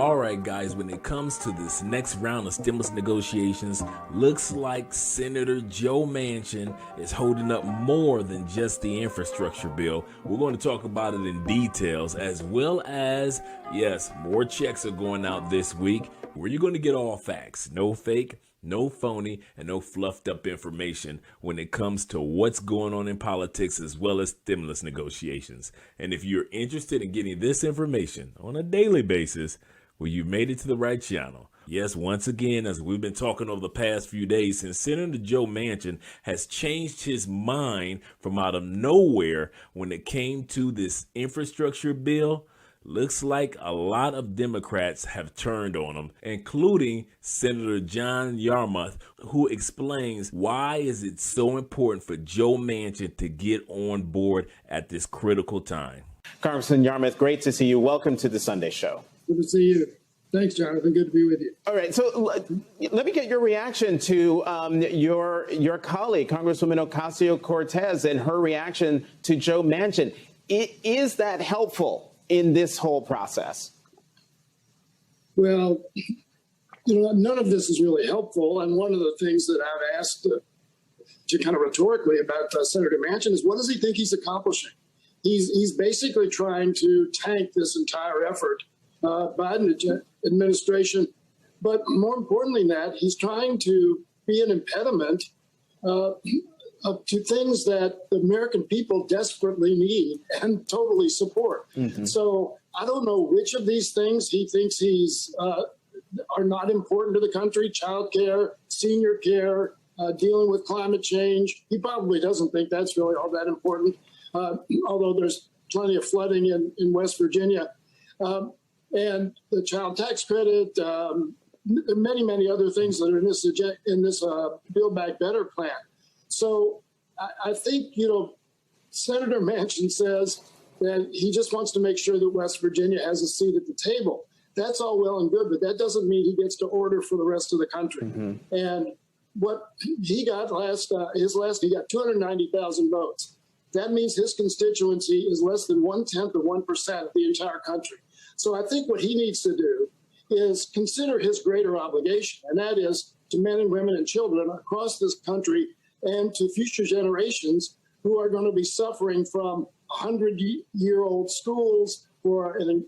All right, guys, when it comes to this next round of stimulus negotiations, looks like Senator Joe Manchin is holding up more than just the infrastructure bill. We're going to talk about it in details, as well as, yes, more checks are going out this week where you're going to get all facts, no fake, no phony, and no fluffed up information when it comes to what's going on in politics as well as stimulus negotiations. And if you're interested in getting this information on a daily basis, well, you made it to the right channel. Yes, once again, as we've been talking over the past few days, since Senator Joe Manchin has changed his mind from out of nowhere when it came to this infrastructure bill, looks like a lot of Democrats have turned on him, including Senator John Yarmuth, who explains why is it so important for Joe Manchin to get on board at this critical time. Congressman Yarmuth, great to see you. Welcome to the Sunday Show. Good to see you. Thanks, Jonathan. Good to be with you. All right. So let me get your reaction to your colleague, Congresswoman Ocasio-Cortez, and her reaction to Joe Manchin. Is that helpful in this whole process? Well, none of this is really helpful. And one of the things that I've asked to kind of rhetorically about Senator Manchin is, what does he think he's accomplishing? He's basically trying to tank this entire effort, Biden administration. But more importantly than that, he's trying to be an impediment to things that the American people desperately need and totally support. Mm-hmm. So I don't know which of these things he thinks are not important to the country: child care, senior care, dealing with climate change. He probably doesn't think that's really all that important, although there's plenty of flooding in West Virginia. And the child tax credit, many, many other things that are in this Build Back Better plan. So I think, Senator Manchin says that he just wants to make sure that West Virginia has a seat at the table. That's all well and good, but that doesn't mean he gets to order for the rest of the country. Mm-hmm. And what he got he got 290,000 votes. That means his constituency is less than 1/10 of 1% of the entire country. So I think what he needs to do is consider his greater obligation, and that is to men and women and children across this country and to future generations who are going to be suffering from 100-year-old schools or an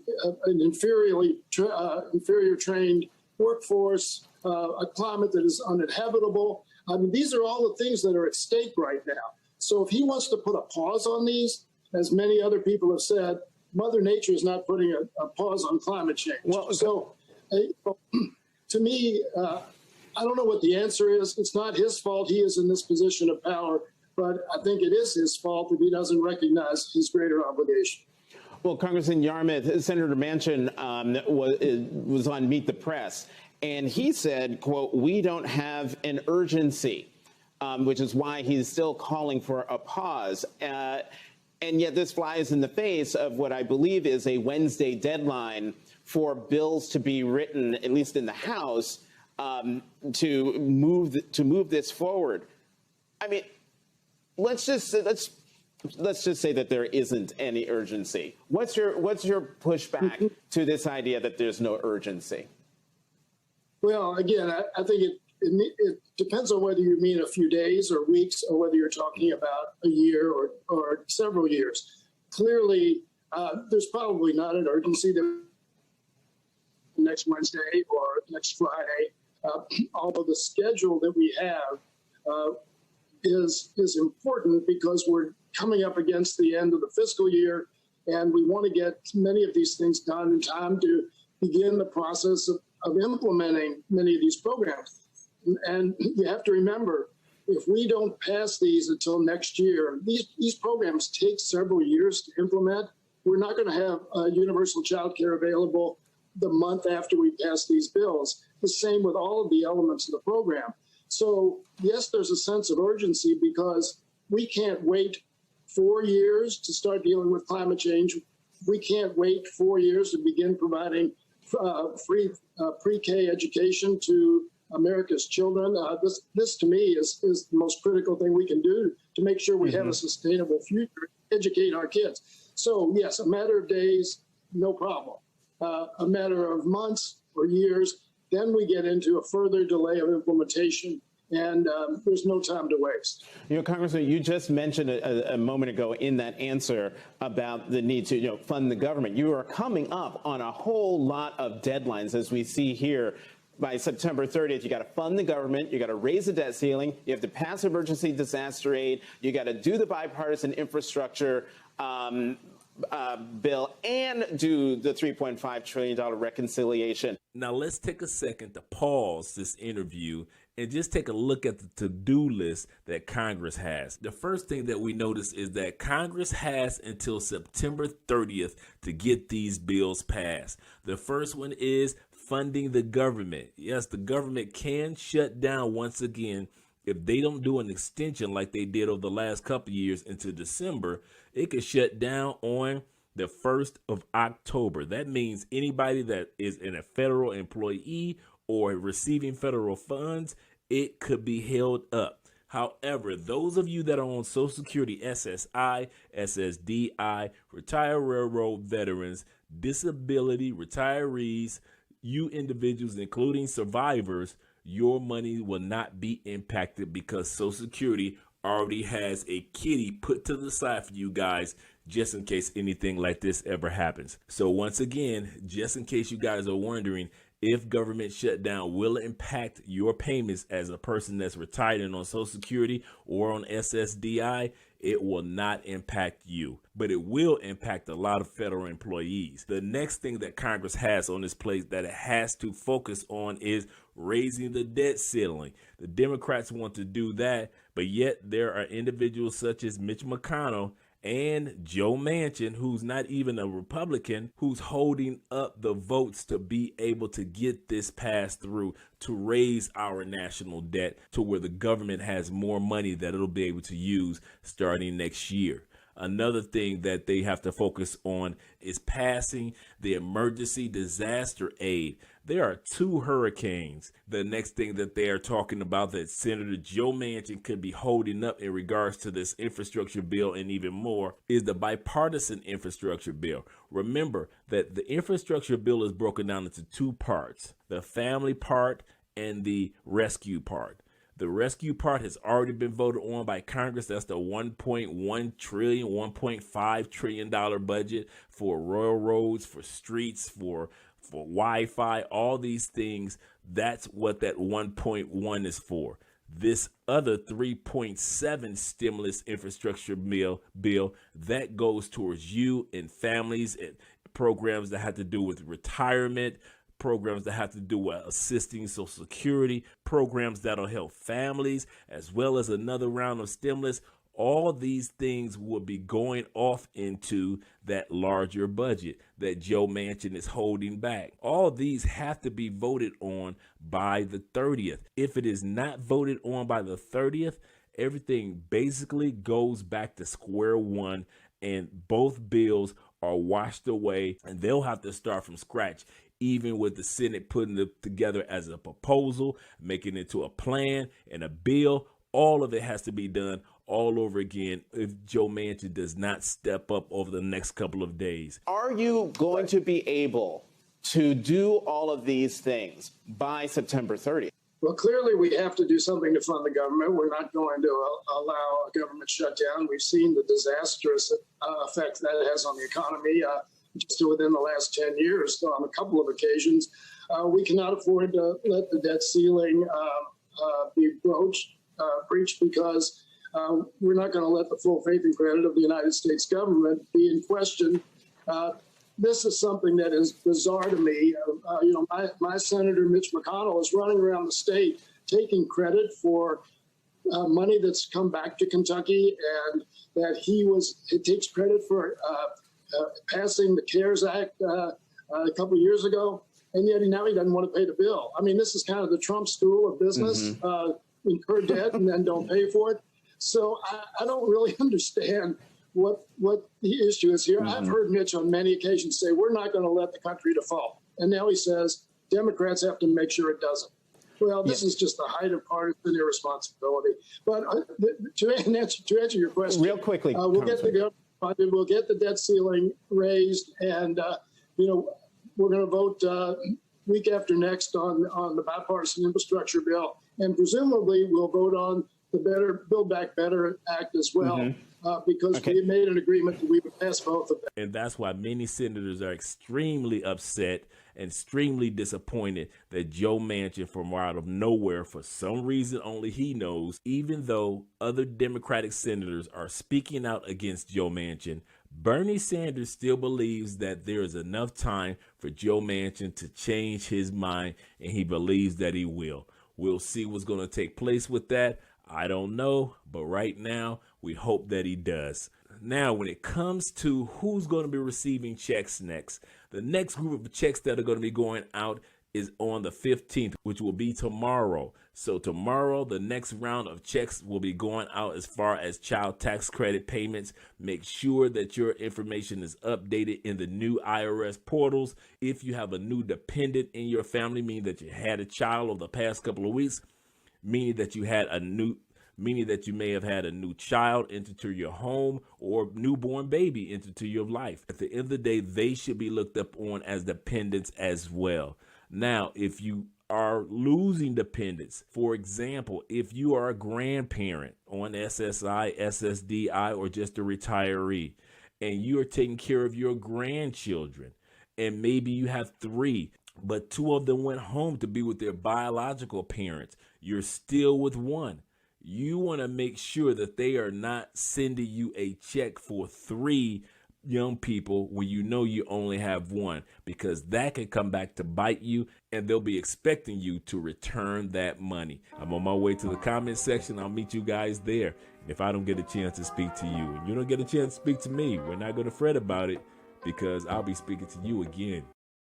inferior trained workforce, a climate that is uninhabitable. I mean, these are all the things that are at stake right now. So if he wants to put a pause on these, as many other people have said, Mother Nature is not putting a pause on climate change. Well, so to me, I don't know what the answer is. It's not his fault. He is in this position of power, but I think it is his fault if he doesn't recognize his greater obligation. Well, Congressman Yarmuth, Senator Manchin was on Meet the Press, and he said, quote, "We don't have an urgency," which is why he's still calling for a pause. And yet this flies in the face of what I believe is a Wednesday deadline for bills to be written, at least in the House, to move this forward. I mean, let's just say that there isn't any urgency. What's your pushback to this idea that there's no urgency? Well, again, I think it depends on whether you mean a few days or weeks or whether you're talking about a year or several years. Clearly, there's probably not an urgency that next Wednesday or next Friday, although the schedule that we have is important because we're coming up against the end of the fiscal year, and we want to get many of these things done in time to begin the process of implementing many of these programs. And you have to remember, if we don't pass these until next year, these programs take several years to implement. We're not going to have universal child care available the month after we pass these bills. The same with all of the elements of the program. So, yes, there's a sense of urgency because we can't wait 4 years to start dealing with climate change. We can't wait 4 years to begin providing free pre-K education to America's children. This to me is the most critical thing we can do to make sure we have a sustainable future, educate our kids. So yes, a matter of days, no problem. a matter of months or years. Then we get into a further delay of implementation, and there's no time to waste. You know, Congressman, you just mentioned a moment ago in that answer about the need to, fund the government. You are coming up on a whole lot of deadlines, as we see here. By September 30th, you got to fund the government, you got to raise the debt ceiling, you have to pass emergency disaster aid, you got to do the bipartisan infrastructure bill, and do the $3.5 trillion reconciliation. Now let's take a second to pause this interview and just take a look at the to-do list that Congress has. The first thing that we notice is that Congress has until September 30th to get these bills passed. The first one is funding the government. Yes, the government can shut down once again if they don't do an extension like they did over the last couple of years into December. It could shut down on the 1st of October. That means anybody that is in a federal employee or receiving federal funds, it could be held up. However, those of you that are on Social Security, SSI, SSDI, retired railroad veterans, disability, retirees, you individuals, including survivors, your money will not be impacted because Social Security already has a kitty put to the side for you guys just in case anything like this ever happens. So once again, just in case you guys are wondering, if government shutdown will impact your payments as a person that's retired and on Social Security or on SSDI, it will not impact you, but it will impact a lot of federal employees. The next thing that Congress has on this plate that it has to focus on is raising the debt ceiling. The Democrats want to do that, but yet there are individuals such as Mitch McConnell and Joe Manchin, who's not even a Republican, who's holding up the votes to be able to get this passed through to raise our national debt to where the government has more money that it'll be able to use starting next year. Another thing that they have to focus on is passing the emergency disaster aid. There are 2 hurricanes. The next thing that they are talking about that Senator Joe Manchin could be holding up in regards to this infrastructure bill and even more is the bipartisan infrastructure bill. Remember that the infrastructure bill is broken down into 2 parts, the family part and the rescue part. The rescue part has already been voted on by Congress. That's the $1.1 trillion, $1.5 trillion budget for railroads, for streets, for Wi-Fi, all these things. That's what that 1.1 is for. This other 3.7 stimulus infrastructure bill that goes towards you and families and programs that have to do with retirement, programs that have to do with assisting Social Security, programs that'll help families, as well as another round of stimulus. All these things will be going off into that larger budget that Joe Manchin is holding back. All these have to be voted on by the 30th. If it is not voted on by the 30th, everything basically goes back to square one, and both bills are washed away, and they'll have to start from scratch. Even with the Senate putting it together as a proposal, making it into a plan and a bill, all of it has to be done all over again if Joe Manchin does not step up over the next couple of days. Are you going to be able to do all of these things by September 30th? Well, clearly we have to do something to fund the government. We're not going to allow a government shutdown. We've seen the disastrous effect that it has on the economy. Just within the last 10 years, on a couple of occasions, we cannot afford to let the debt ceiling be breached because we're not going to let the full faith and credit of the United States government be in question. This is something that is bizarre to me. My Senator Mitch McConnell is running around the state taking credit for money that's come back to Kentucky, and that he takes credit for passing the CARES Act a couple of years ago, and yet now he doesn't want to pay the bill. I mean, this is kind of the Trump school of business, incur debt and then don't pay for it. So I don't really understand what the issue is here. I've heard Mitch on many occasions say, we're not going to let the country default. And now he says, Democrats have to make sure it doesn't. Well, this is just the height of partisan irresponsibility. But to answer your question, real quickly, we'll get the government funded, we'll get the debt ceiling raised, and we're going to vote week after next on the bipartisan infrastructure bill, and presumably we'll vote on the Build Back Better Act as well, because we made an agreement that we would pass both of them. And that's why many senators are extremely upset and extremely disappointed that Joe Manchin, from out of nowhere, for some reason only he knows, even though other Democratic senators are speaking out against Joe Manchin, Bernie Sanders still believes that there is enough time for Joe Manchin to change his mind, and he believes that he will. We'll see what's going to take place with that. I don't know, but right now we hope that he does. Now, when it comes to who's going to be receiving checks next, the next group of checks that are going to be going out is on the 15th, which will be tomorrow. So tomorrow, the next round of checks will be going out as far as child tax credit payments. Make sure that your information is updated in the new IRS portals. If you have a new dependent in your family, meaning that you had a child over the past couple of weeks, meaning that you may have had a new child into your home or newborn baby into your life. At the end of the day, they should be looked up on as dependents as well. Now, if you are losing dependents, for example, if you are a grandparent on SSI, SSDI, or just a retiree, and you are taking care of your grandchildren, and maybe you have 3, but 2 of them went home to be with their biological parents, you're still with 1. You want to make sure that they are not sending you a check for 3 young people when you know you only have 1, because that can come back to bite you, and they'll be expecting you to return that money. I'm on my way to the comment section. I'll meet you guys there. If I don't get a chance to speak to you and you don't get a chance to speak to me, we're not going to fret about it, because I'll be speaking to you again.